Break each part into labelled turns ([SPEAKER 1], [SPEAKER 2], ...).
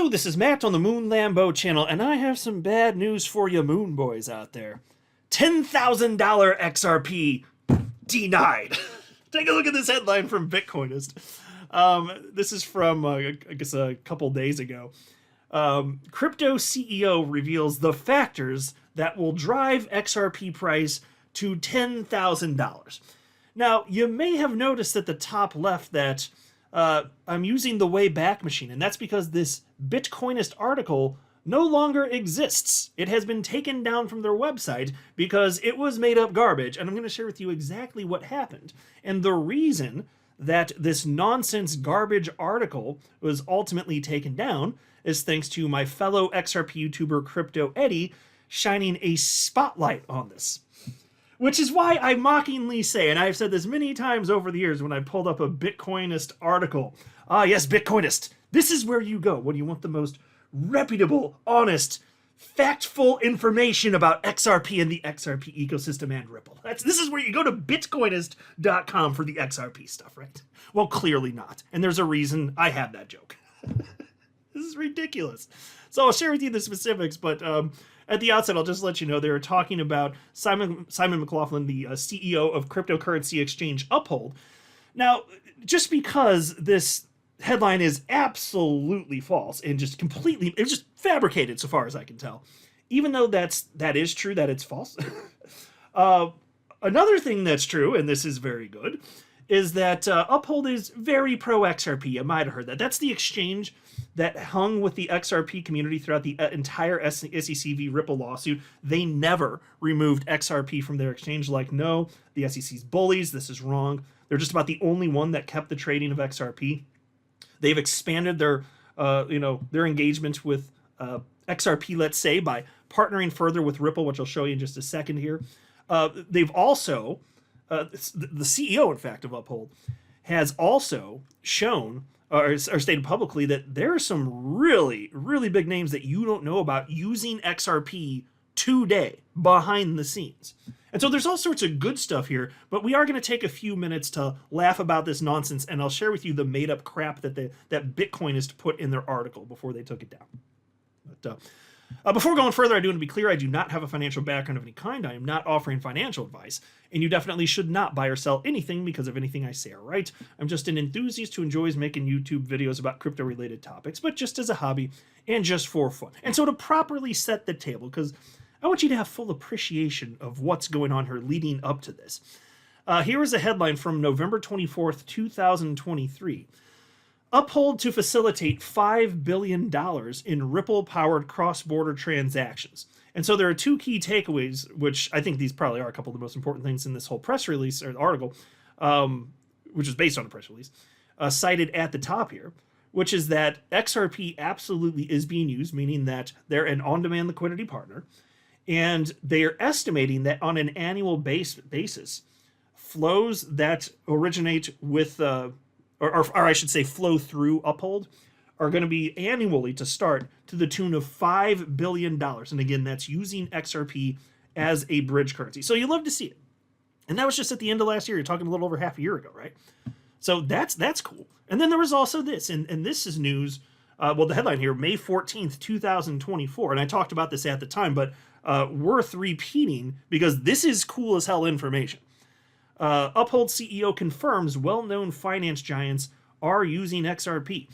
[SPEAKER 1] Hello, this is Matt on the Moon Lambo channel, and I have some bad news for you moon boys out there. $10,000 XRP denied. Take a look at this headline from Bitcoinist. This is from, I guess, a couple days ago. Crypto CEO reveals the factors that will drive XRP price to $10,000. Now, you may have noticed at the top left that I'm using the Wayback Machine, and that's because this Bitcoinist article no longer exists. It has been taken down from their website because it was made up garbage, and I'm going to share with you exactly what happened. And the reason that this nonsense garbage article was ultimately taken down is thanks to my fellow XRP YouTuber Crypto Eddie shining a spotlight on this. Which is why I mockingly say, and I've said this many times over the years when I pulled up a Bitcoinist article, yes, Bitcoinist, this is where you go when you want the most reputable, honest, factful information about XRP and the XRP ecosystem and Ripple. This is where you go to bitcoinist.com for the XRP stuff, right? Well, clearly not. And there's a reason I had that joke. This is ridiculous. So I'll share with you the specifics, but at the outset, I'll just let you know they were talking about Simon McLaughlin, the CEO of cryptocurrency exchange Uphold. Now, just because this headline is absolutely false and just completely, it's just fabricated so far as I can tell, even though that is true, that it's false. Another thing that's true, and this is very good, is that Uphold is very pro-XRP. You might have heard that. That's the exchange that hung with the XRP community throughout the entire SEC v. Ripple lawsuit. They never removed XRP from their exchange. Like, no, the SEC's bullies. This is wrong. They're just about the only one that kept the trading of XRP. They've expanded their engagement with XRP, let's say, by partnering further with Ripple, which I'll show you in just a second here. They've also, the CEO, in fact, of Uphold, has also shown or stated publicly that there are some really, really big names that you don't know about using XRP today behind the scenes. And so there's all sorts of good stuff here, but we are going to take a few minutes to laugh about this nonsense, and I'll share with you the made-up crap that Bitcoinist put in their article before they took it down. But before going further, I do want to be clear, I do not have a financial background of any kind. I am not offering financial advice, and you definitely should not buy or sell anything because of anything I say or write. I'm just an enthusiast who enjoys making YouTube videos about crypto-related topics, but just as a hobby and just for fun. And so to properly set the table, because I want you to have full appreciation of what's going on here leading up to this. Here is a headline from November 24th, 2023. Uphold to facilitate $5 billion in Ripple-powered cross-border transactions. And so there are two key takeaways, which I think these probably are a couple of the most important things in this whole press release or article, which is based on a press release, cited at the top here, which is that XRP absolutely is being used, meaning that they're an on-demand liquidity partner, and they are estimating that on an annual basis, flows that originate with or I should say flow through Uphold, are going to be annually to start to the tune of $5 billion. And again, that's using XRP as a bridge currency. So you love to see it. And that was just at the end of last year. You're talking a little over half a year ago, right? So that's cool. And then there was also this, and this is news, the headline here, May 14th, 2024. And I talked about this at the time, but worth repeating because this is cool as hell information. Uphold CEO confirms well-known finance giants are using XRP.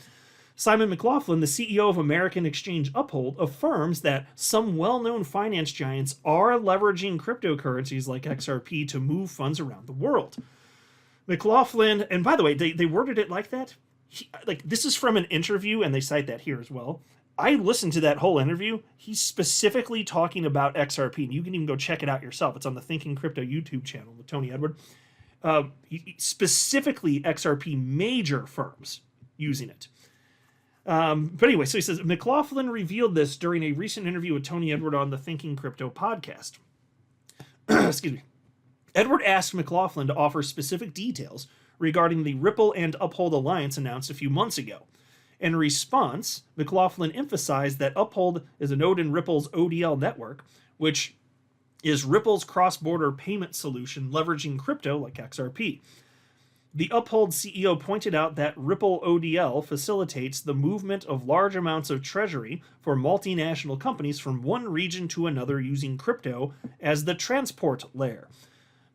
[SPEAKER 1] Simon McLaughlin, the CEO of American exchange Uphold, affirms that some well-known finance giants are leveraging cryptocurrencies like XRP to move funds around the world. McLaughlin, and by the way, they worded it like that. This is from an interview, and they cite that here as well. I listened to that whole interview. He's specifically talking about XRP, and you can even go check it out yourself. It's on the Thinking Crypto YouTube channel with Tony Edward. Specifically, XRP major firms using it. But anyway, so he says, McLaughlin revealed this during a recent interview with Tony Edward on the Thinking Crypto podcast. Excuse me. Edward asked McLaughlin to offer specific details regarding the Ripple and Uphold alliance announced a few months ago. In response, McLaughlin emphasized that Uphold is a node in Ripple's ODL network, which is Ripple's cross-border payment solution leveraging crypto like XRP. The Uphold CEO pointed out that Ripple ODL facilitates the movement of large amounts of treasury for multinational companies from one region to another using crypto as the transport layer.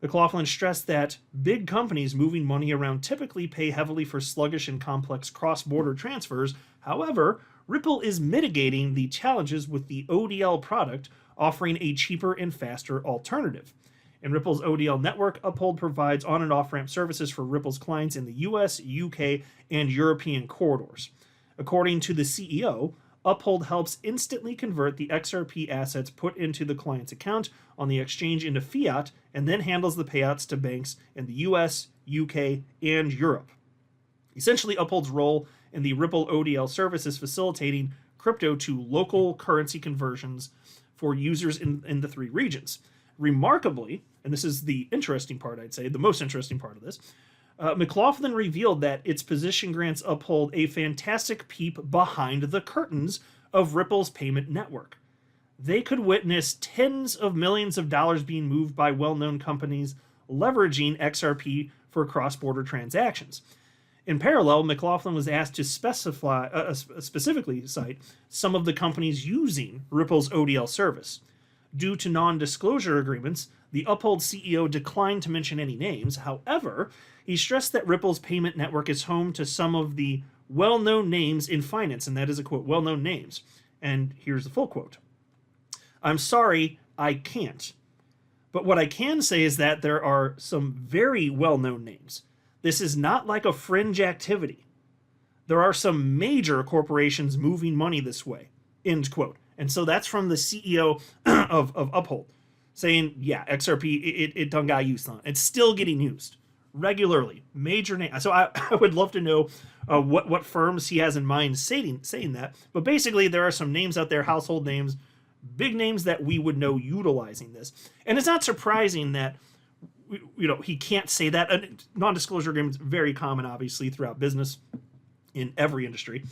[SPEAKER 1] McLaughlin stressed that big companies moving money around typically pay heavily for sluggish and complex cross-border transfers. However, Ripple is mitigating the challenges with the ODL product, offering a cheaper and faster alternative. In Ripple's ODL network, Uphold provides on- and off-ramp services for Ripple's clients in the US, UK, and European corridors. According to the CEO, Uphold helps instantly convert the XRP assets put into the client's account on the exchange into fiat and then handles the payouts to banks in the US, UK, and Europe. Essentially, Uphold's role in the Ripple ODL service is facilitating crypto to local currency conversions for users in the three regions. Remarkably, and this is the interesting part, I'd say, the most interesting part of this, McLaughlin revealed that its position grants Uphold a fantastic peep behind the curtains of Ripple's payment network. They could witness tens of millions of dollars being moved by well-known companies leveraging XRP for cross-border transactions. In parallel, McLaughlin was asked to specifically cite some of the companies using Ripple's ODL service. Due to non-disclosure agreements, the Uphold CEO declined to mention any names. However, he stressed that Ripple's payment network is home to some of the well-known names in finance, and that is a quote, well-known names. And here's the full quote. "I'm sorry, I can't. But what I can say is that there are some very well-known names. This is not like a fringe activity. There are some major corporations moving money this way." End quote. And so that's from the CEO of Uphold saying, yeah, XRP, it done got used on. It's still getting used regularly. Major name. So I would love to know what firms he has in mind saying that. But basically, there are some names out there, household names, big names that we would know utilizing this. And it's not surprising that he can't say that. Non-disclosure agreements very common, obviously, throughout business in every industry.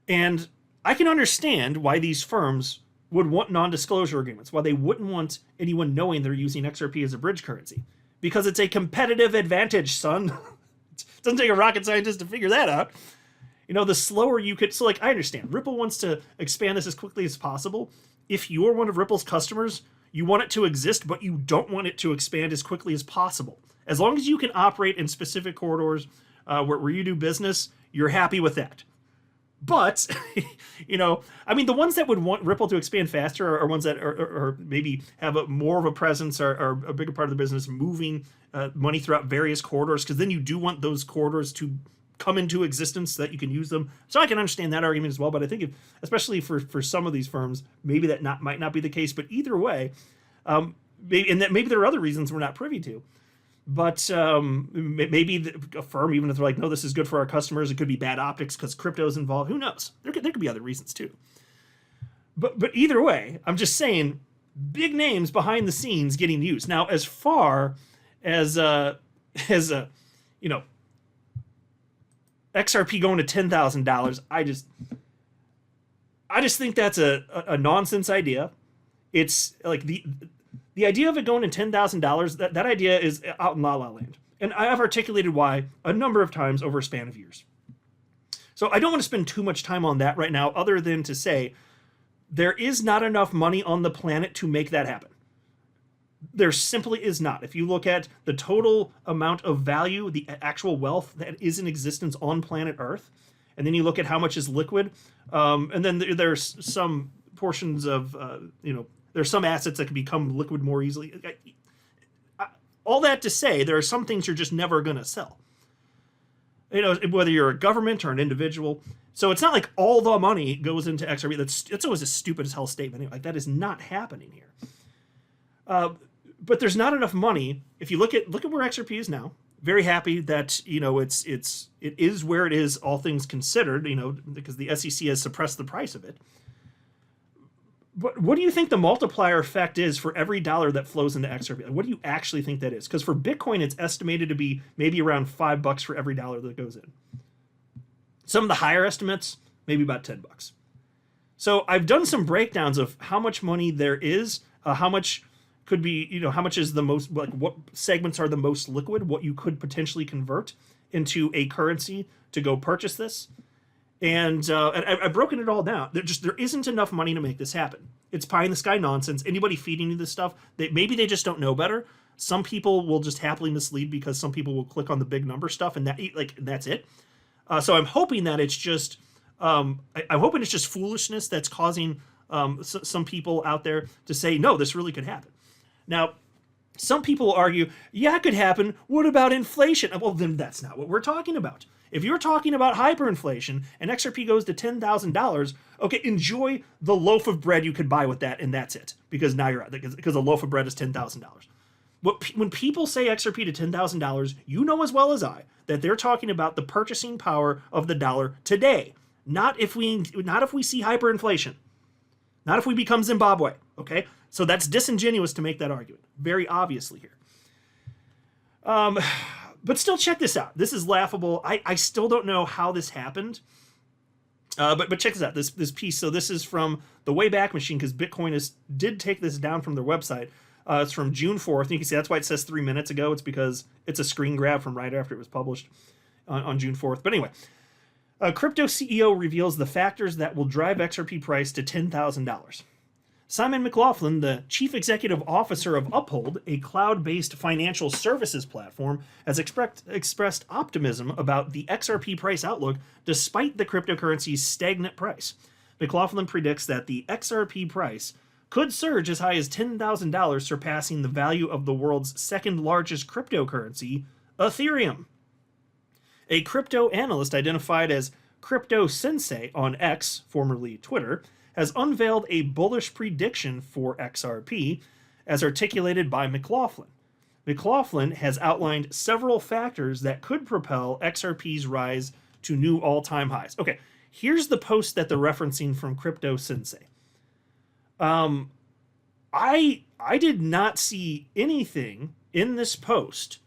[SPEAKER 1] And I can understand why these firms would want non-disclosure agreements, why they wouldn't want anyone knowing they're using XRP as a bridge currency. Because it's a competitive advantage, son. It doesn't take a rocket scientist to figure that out. The slower you could... So, I understand. Ripple wants to expand this as quickly as possible. If you're one of Ripple's customers, you want it to exist, but you don't want it to expand as quickly as possible. As long as you can operate in specific corridors where you do business, you're happy with that. But, the ones that would want Ripple to expand faster are ones that are maybe have more of a presence or a bigger part of the business moving money throughout various corridors, because then you do want those corridors to come into existence so that you can use them. So I can understand that argument as well, but I think especially for some of these firms, maybe that might not be the case. But either way, maybe there are other reasons we're not privy to. But maybe a firm, even if they're like, no, this is good for our customers, it could be bad optics because crypto's involved. Who knows? There could be other reasons too. But either way, I'm just saying, big names behind the scenes getting used. Now, as far as XRP going to $10,000, I just think that's a nonsense idea. It's like the idea of it going to $10,000, that idea is out in La La Land. And I have articulated why a number of times over a span of years. So I don't want to spend too much time on that right now, other than to say there is not enough money on the planet to make that happen. There simply is not. If you look at the total amount of value, the actual wealth that is in existence on planet Earth, and then you look at how much is liquid, and then there's some portions of, there's some assets that can become liquid more easily. All that to say, there are some things you're just never going to sell. Whether you're a government or an individual. So it's not like all the money goes into XRP. That's always a stupid as hell statement. Like, that is not happening here. But there's not enough money. If you look at where XRP is now, very happy that it is where it is, all things considered. Because the SEC has suppressed the price of it. But what do you think the multiplier effect is for every dollar that flows into XRP? What do you actually think that is? Because for Bitcoin, it's estimated to be maybe around $5 for every dollar that goes in. Some of the higher estimates, maybe about $10. So I've done some breakdowns of how much money there is, how much could be, how much is the most, like what segments are the most liquid, what you could potentially convert into a currency to go purchase this. And I've broken it all down. There isn't enough money to make this happen. It's pie in the sky nonsense. Anybody feeding you this stuff, maybe they just don't know better. Some people will just happily mislead because some people will click on the big number stuff and that's it. So I'm hoping that it's just I'm hoping it's just foolishness that's causing some people out there to say, no, this really could happen. Now, some people will argue, yeah, it could happen. What about inflation? Well, then that's not what we're talking about. If you're talking about hyperinflation and XRP goes to $10,000, okay, enjoy the loaf of bread you could buy with that, and that's it. Because now you're out, because a loaf of bread is $10,000. When people say XRP to $10,000, you know as well as I that they're talking about the purchasing power of the dollar today. Not if we see hyperinflation. Not if we become Zimbabwe, okay? So that's disingenuous to make that argument, very obviously here. But still, check this out. This is laughable. I still don't know how this happened. But check this out. This piece. So this is from the Wayback Machine, because Bitcoin did take this down from their website. It's from June 4th. And you can see that's why it says 3 minutes ago. It's because it's a screen grab from right after it was published on June 4th. But anyway, crypto CEO reveals the factors that will drive XRP price to $10,000. Simon McLaughlin, the chief executive officer of Uphold, a cloud-based financial services platform, has expressed optimism about the XRP price outlook despite the cryptocurrency's stagnant price. McLaughlin predicts that the XRP price could surge as high as $10,000, surpassing the value of the world's second largest cryptocurrency, Ethereum. A crypto analyst identified as Crypto Sensei on X, formerly Twitter, has unveiled a bullish prediction for XRP, as articulated by McLaughlin. McLaughlin has outlined several factors that could propel XRP's rise to new all-time highs. Okay, here's the post that they're referencing from Crypto Sensei. I did not see anything in this post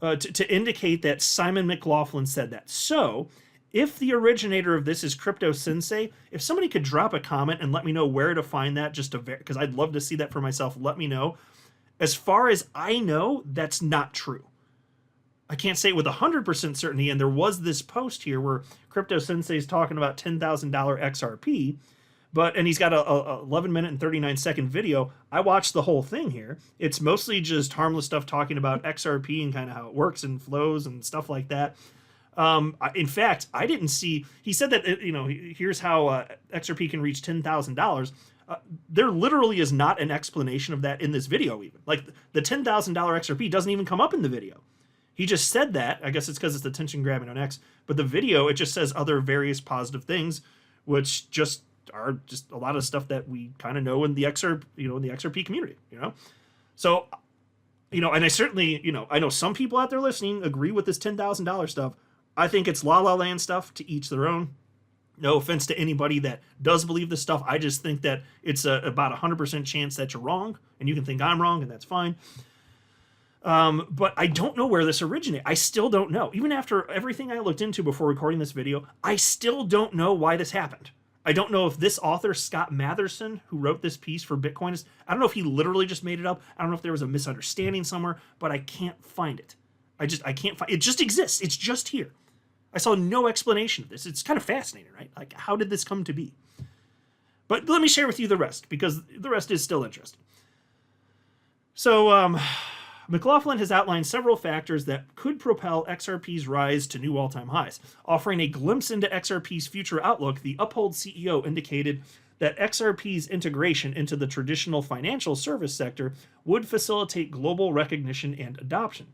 [SPEAKER 1] to indicate that Simon McLaughlin said that. So, if the originator of this is Crypto Sensei, if somebody could drop a comment and let me know where to find that, just to because I'd love to see that for myself, let me know. As far as I know, that's not true. I can't say it with 100% certainty, and there was this post here where Crypto Sensei is talking about $10,000 XRP, and he's got a 11 minute and 39 second video. I watched the whole thing here. It's mostly just harmless stuff talking about XRP and kind of how it works and flows and stuff like that. In fact, I didn't see, he said that, here's how XRP can reach $10,000. There literally is not an explanation of that in this video even. Like, the $10,000 XRP doesn't even come up in the video. He just said that. I guess it's because it's attention grabbing on X. But the video, it just says other various positive things, which just are just a lot of stuff that we kind of know in the XRP community, So, and I certainly, I know some people out there listening agree with this $10,000 stuff. I think it's la la land stuff, to each their own. No offense to anybody that does believe this stuff. I just think that it's about 100% chance that you're wrong, and you can think I'm wrong, and that's fine. But I don't know where this originated. I still don't know. Even after everything I looked into before recording this video, I still don't know why this happened. I don't know if this author, Scott Matherson, who wrote this piece for Bitcoinist, I don't know if he literally just made it up. I don't know if there was a misunderstanding somewhere, but I can't find it. I can't find it. It just exists. It's just here. I saw no explanation of this. It's kind of fascinating, right? Like, how did this come to be? But let me share with you the rest, because the rest is still interesting. So, McLaughlin has outlined several factors that could propel XRP's rise to new all-time highs. Offering a glimpse into XRP's future outlook, the Uphold CEO indicated that XRP's integration into the traditional financial service sector would facilitate global recognition and adoption,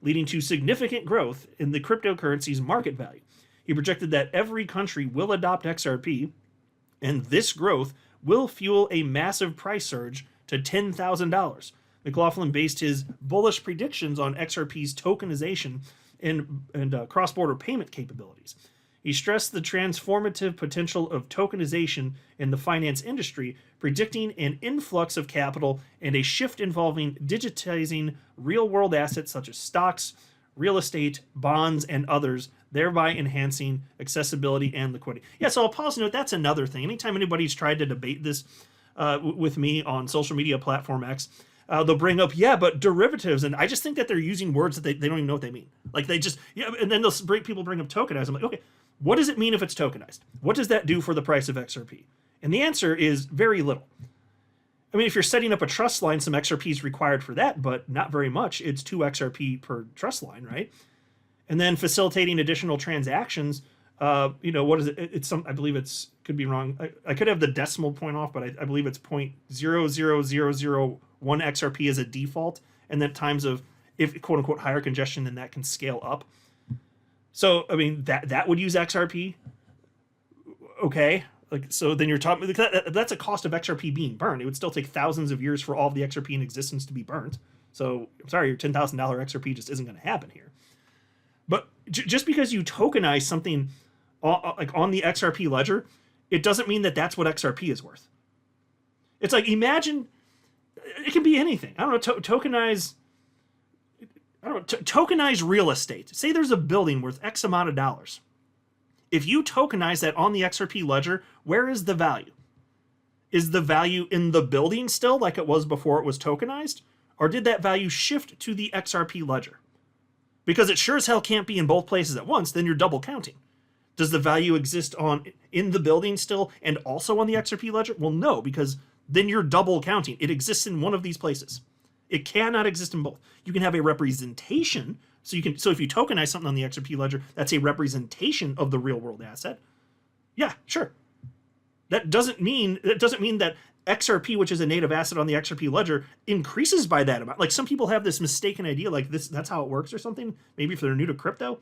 [SPEAKER 1] leading to significant growth in the cryptocurrency's market value. He projected that every country will adopt XRP, and this growth will fuel a massive price surge to $10,000. McLaughlin based his bullish predictions on XRP's tokenization and cross-border payment capabilities. He stressed the transformative potential of tokenization in the finance industry, predicting an influx of capital and a shift involving digitizing real-world assets such as stocks, real estate, bonds, and others, thereby enhancing accessibility and liquidity. Yeah, so I'll pause and note that's another thing. Anytime anybody's tried to debate this with me on social media platform X, They'll bring up, yeah, but derivatives, and I just think that they're using words that they don't even know what they mean. Like they just, yeah, and then people bring up tokenized. I'm like, okay, what does it mean if it's tokenized? What does that do for the price of XRP? And the answer is very little. I mean, if you're setting up a trust line, some XRP is required for that, but not very much. It's 2 XRP per trust line, right? And then facilitating additional transactions. What is it? It's some. I believe it's could be wrong. I could have the decimal point off, but I believe it's 0.00001 XRP as a default, and then times of if quote unquote higher congestion, then that can scale up. So I mean that would use XRP. Okay. Like, so then you're talking, that's a cost of XRP being burned. It would still take thousands of years for all of the XRP in existence to be burnt. So I'm sorry, your $10,000 XRP just isn't going to happen here. But just because you tokenize something like on the XRP ledger, it doesn't mean that that's what XRP is worth. It's like, imagine, it can be anything. I don't know, tokenize real estate. Say there's a building worth X amount of dollars. If you tokenize that on the XRP ledger, where is the value? Is the value in the building still like it was before it was tokenized? Or did that value shift to the XRP ledger? Because it sure as hell can't be in both places at once, then you're double counting. Does the value exist in the building still and also on the XRP ledger? Well, no, because then you're double counting. It exists in one of these places. It cannot exist in both. You can have a representation. So if you tokenize something on the XRP ledger, that's a representation of the real world asset. Yeah, sure. That doesn't mean that XRP, which is a native asset on the XRP ledger, increases by that amount. Like some people have this mistaken idea, like that's how it works or something. Maybe if they're new to crypto,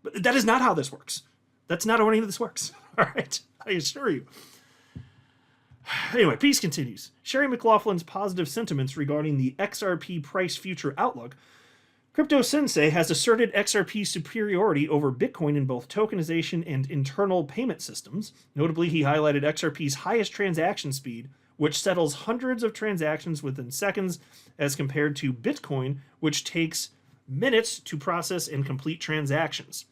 [SPEAKER 1] but that is not how this works. That's not how any of this works. All right, I assure you. Anyway, Peace continues. Sherry McLaughlin's positive sentiments regarding the XRP price future outlook. Crypto Sensei has asserted XRP's superiority over Bitcoin in both tokenization and internal payment systems. Notably, he highlighted XRP's highest transaction speed, which settles hundreds of transactions within seconds, as compared to Bitcoin, which takes minutes to process and complete transactions.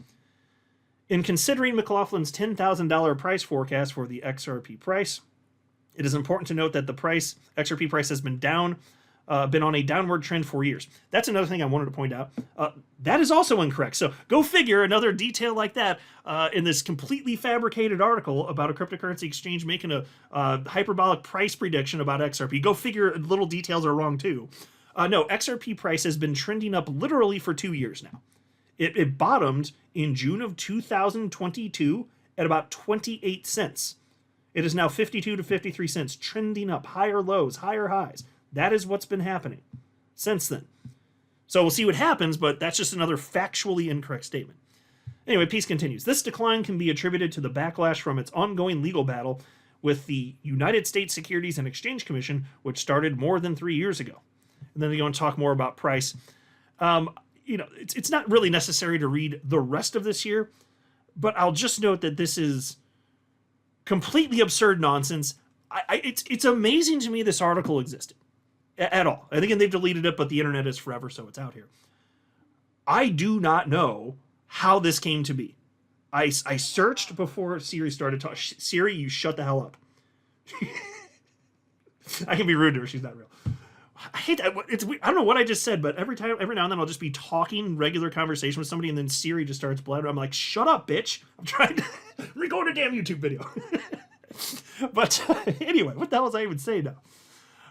[SPEAKER 1] In considering McLaughlin's $10,000 price forecast for the XRP price, it is important to note that the XRP price has been on a downward trend for years. That's another thing I wanted to point out. That is also incorrect. So go figure, another detail like that in this completely fabricated article about a cryptocurrency exchange making a hyperbolic price prediction about XRP. Go figure, little details are wrong too. No, XRP price has been trending up literally for 2 years now. It bottomed in June of 2022 at about 28 cents. It is now 52 to 53 cents, trending up, higher lows, higher highs. That is what's been happening since then. So we'll see what happens, but that's just another factually incorrect statement. Anyway, Peace continues. This decline can be attributed to the backlash from its ongoing legal battle with the United States Securities and Exchange Commission, which started more than 3 years ago. And then they go and talk more about price. It's not really necessary to read the rest of this here, but I'll just note that this is completely absurd nonsense. It's amazing to me this article existed at all. And again, they've deleted it, but the internet is forever, so it's out here. I do not know how this came to be. I searched before Siri started talking. Siri, you shut the hell up. I can be rude to her. She's not real. I hate that. I don't know what I just said, but every now and then I'll just be talking regular conversation with somebody, and then Siri just starts blabbering. I'm like, shut up, bitch. I'm trying to record a damn YouTube video. But anyway, what the hell was I even saying now?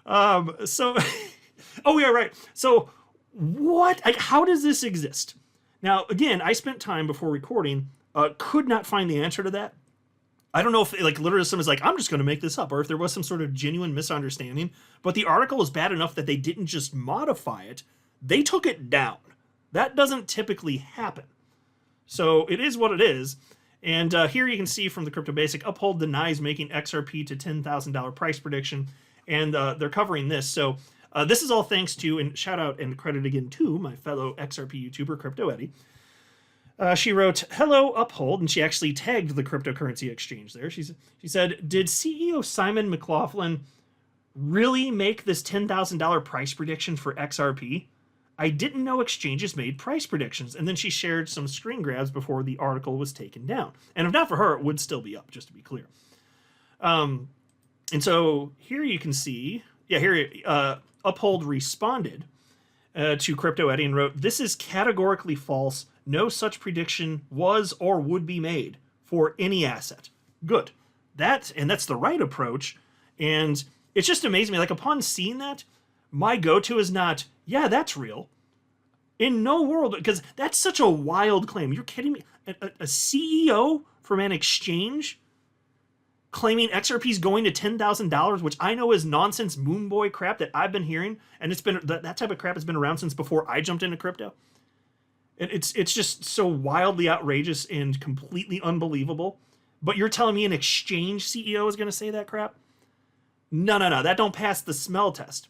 [SPEAKER 1] Oh yeah, right. So what? How does this exist? Now, again, I spent time before recording, could not find the answer to that. I don't know if literally someone is like, I'm just going to make this up, or if there was some sort of genuine misunderstanding. But the article was bad enough that they didn't just modify it; they took it down. That doesn't typically happen. So it is what it is. And here you can see from the Crypto Basic, Uphold denies making XRP to $10,000 price prediction, and they're covering this. So this is all thanks to, and shout out and credit again to my fellow XRP YouTuber, Crypto Eddie. She wrote, "Hello, Uphold," and she actually tagged the cryptocurrency exchange there. She said, "Did CEO Simon McLaughlin really make this $10,000 price prediction for XRP? I didn't know exchanges made price predictions." And then she shared some screen grabs before the article was taken down. And if not for her, it would still be up, just to be clear. And so here you can see Yeah, here, Uphold responded to Crypto Eddie and wrote, "This is categorically false. No such prediction was or would be made for any asset." Good. That's the right approach. And it's just amazing me. Like, upon seeing that, my go-to is not, yeah, that's real. In no world, because that's such a wild claim. You're kidding me? A CEO from an exchange claiming XRP is going to $10,000, which I know is nonsense moon boy crap that I've been hearing, and it's been that type of crap has been around since before I jumped into crypto. It's just so wildly outrageous and completely unbelievable. But you're telling me an exchange CEO is going to say that crap? No, that don't pass the smell test.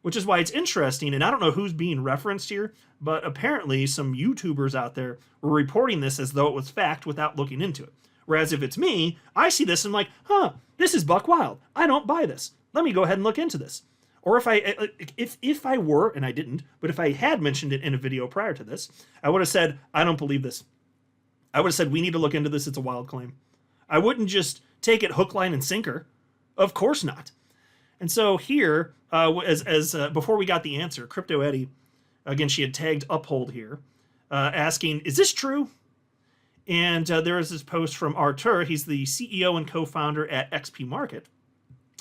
[SPEAKER 1] Which is why it's interesting, and I don't know who's being referenced here, but apparently some YouTubers out there were reporting this as though it was fact without looking into it. Whereas if it's me, I see this and I'm like, this is buck wild. I don't buy this. Let me go ahead and look into this. Or if I were, and I didn't, but if I had mentioned it in a video prior to this, I would have said, I don't believe this. I would have said, we need to look into this. It's a wild claim. I wouldn't just take it hook, line, and sinker. Of course not. And so here, before we got the answer, Crypto Eddie, again, she had tagged Uphold here, asking, is this true? And there is this post from Artur. He's the CEO and co-founder at XP Market.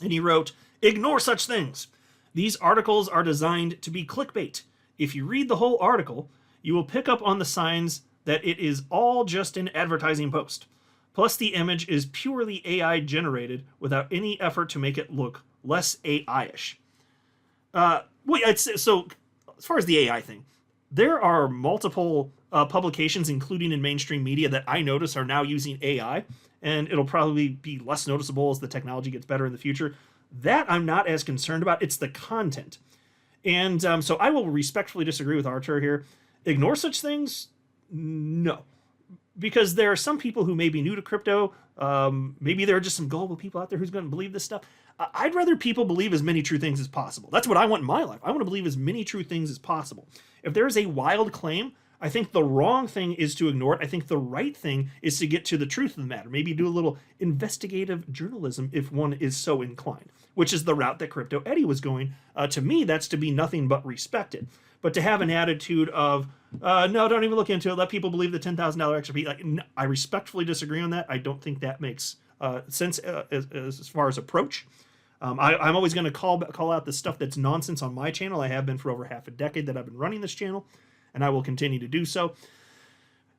[SPEAKER 1] And he wrote, "Ignore such things. These articles are designed to be clickbait. If you read the whole article, you will pick up on the signs that it is all just an advertising post. Plus, the image is purely AI generated without any effort to make it look less AI-ish." So as far as the AI thing, there are multiple publications, including in mainstream media, that I notice are now using AI, and it'll probably be less noticeable as the technology gets better in the future. That I'm not as concerned about. It's the content. And so I will respectfully disagree with Artur here. Ignore such things? No. Because there are some people who may be new to crypto. Maybe there are just some gullible people out there who's going to believe this stuff. I'd rather people believe as many true things as possible. That's what I want in my life. I want to believe as many true things as possible. If there is a wild claim, I think the wrong thing is to ignore it. I think the right thing is to get to the truth of the matter. Maybe do a little investigative journalism if one is so inclined, which is the route that Crypto Eddie was going. To me, that's to be nothing but respected. But to have an attitude of, no, don't even look into it, let people believe the $10,000 XRP, no, I respectfully disagree on that. I don't think that makes sense as far as approach. I'm always going to call out the stuff that's nonsense on my channel. I have been for over half a decade that I've been running this channel, and I will continue to do so.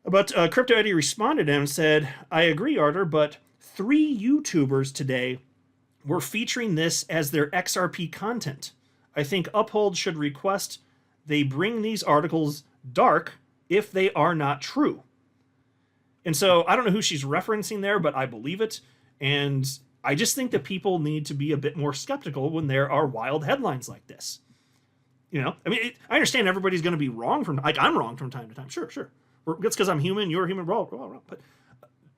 [SPEAKER 1] But Crypto Eddie responded to him and said, "I agree, Artur, but 3 YouTubers today were featuring this as their XRP content. I think Uphold should request they bring these articles dark if they are not true." And so I don't know who she's referencing there, but I believe it. And I just think that people need to be a bit more skeptical when there are wild headlines like this. You know, I mean, I understand everybody's going to be wrong I'm wrong from time to time. Sure. That's because I'm human, you're human, we're all wrong. But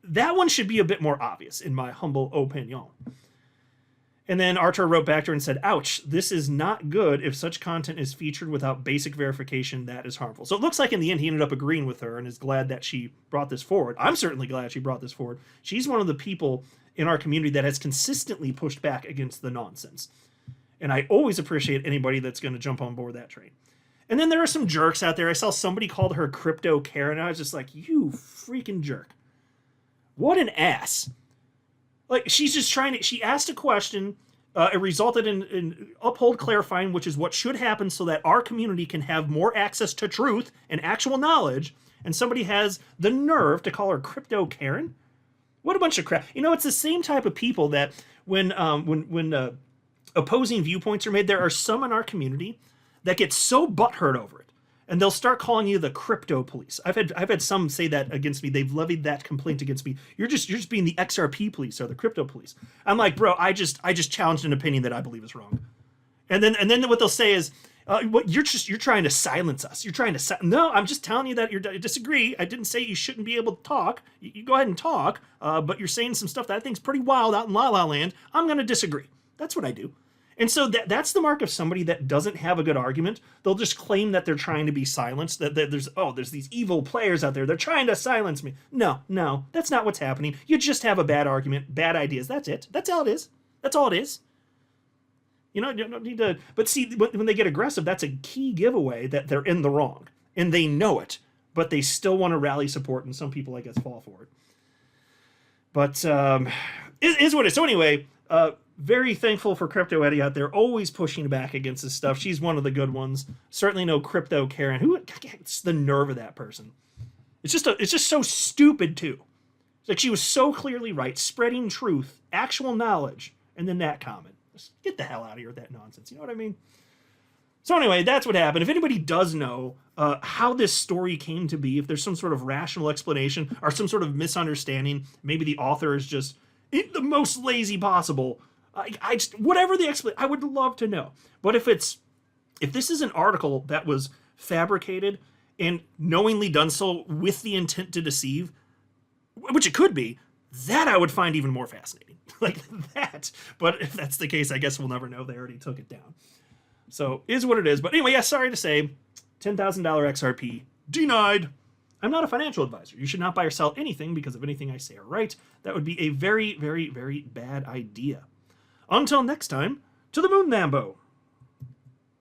[SPEAKER 1] that one should be a bit more obvious, in my humble opinion. And then Artur wrote back to her and said, "Ouch, this is not good. If such content is featured without basic verification, that is harmful." So it looks like in the end he ended up agreeing with her and is glad that she brought this forward. I'm certainly glad she brought this forward. She's one of the people in our community that has consistently pushed back against the nonsense. And I always appreciate anybody that's going to jump on board that train. And then there are some jerks out there. I saw somebody called her Crypto Karen. I was just like, you freaking jerk. What an ass. Like, she's just she asked a question. It resulted in Uphold clarifying, which is what should happen so that our community can have more access to truth and actual knowledge. And somebody has the nerve to call her Crypto Karen? What a bunch of crap. You know, it's the same type of people that when opposing viewpoints are made, there are some in our community that get so butthurt over it, and they'll start calling you the crypto police. I've had some say that against me. They've levied that complaint against me. You're just being the XRP police or the crypto police. I'm like, bro, I just challenged an opinion that I believe is wrong. And then what they'll say is, what you're trying to silence us. You're trying to no, I'm just telling you that I disagree. I didn't say you shouldn't be able to talk. You go ahead and talk, but you're saying some stuff that I think is pretty wild out in La La Land. I'm going to disagree. That's what I do. And so that's the mark of somebody that doesn't have a good argument. They'll just claim that they're trying to be silenced, that there's these evil players out there. They're trying to silence me. No, that's not what's happening. You just have a bad argument, bad ideas. That's it. That's all it is. That's all it is. You know, you don't need to. But see, when they get aggressive, that's a key giveaway that they're in the wrong, and they know it, but they still want to rally support, and some people, I guess, fall for it. But it is what it is. So anyway, very thankful for Crypto Eddie out there, always pushing back against this stuff. She's one of the good ones. Certainly no Crypto Karen. It's the nerve of that person. It's just so stupid too. It's like she was so clearly right, spreading truth, actual knowledge, and then that comment. Just get the hell out of here with that nonsense. You know what I mean? So anyway, that's what happened. If anybody does know how this story came to be, if there's some sort of rational explanation or some sort of misunderstanding, maybe the author is just the most lazy possible. I just, whatever the explanation, I would love to know. But if this is an article that was fabricated and knowingly done so with the intent to deceive, which it could be, that I would find even more fascinating. Like that. But if that's the case, I guess we'll never know. They already took it down. So, is what it is. But anyway, yeah, sorry to say, $10,000 XRP denied. I'm not a financial advisor. You should not buy or sell anything because of anything I say or write. That would be a very, very, very bad idea. Until next time, to the moon, Lambo.